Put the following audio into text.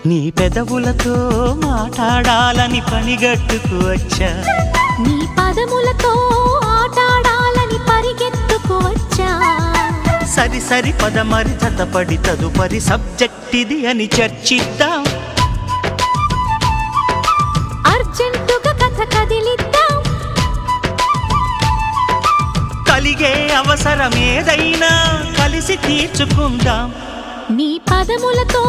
నీ పెదవులతో మాట్లాడాలని పనిగట్టుకు వచ్చా, నీ పదములతో ఆటాడాలని పరిగెత్తుకు వచ్చా. సరి సరి పద మరి జతపడి తదుపరి సబ్జెక్ట్ ఇది అని చర్చిద్దాం, అర్జెంటుగా కథ కదిలిద్దాం. కలిగే అవసరమేదైనా కలిసి తీర్చుకుందాం. నీ పదములతో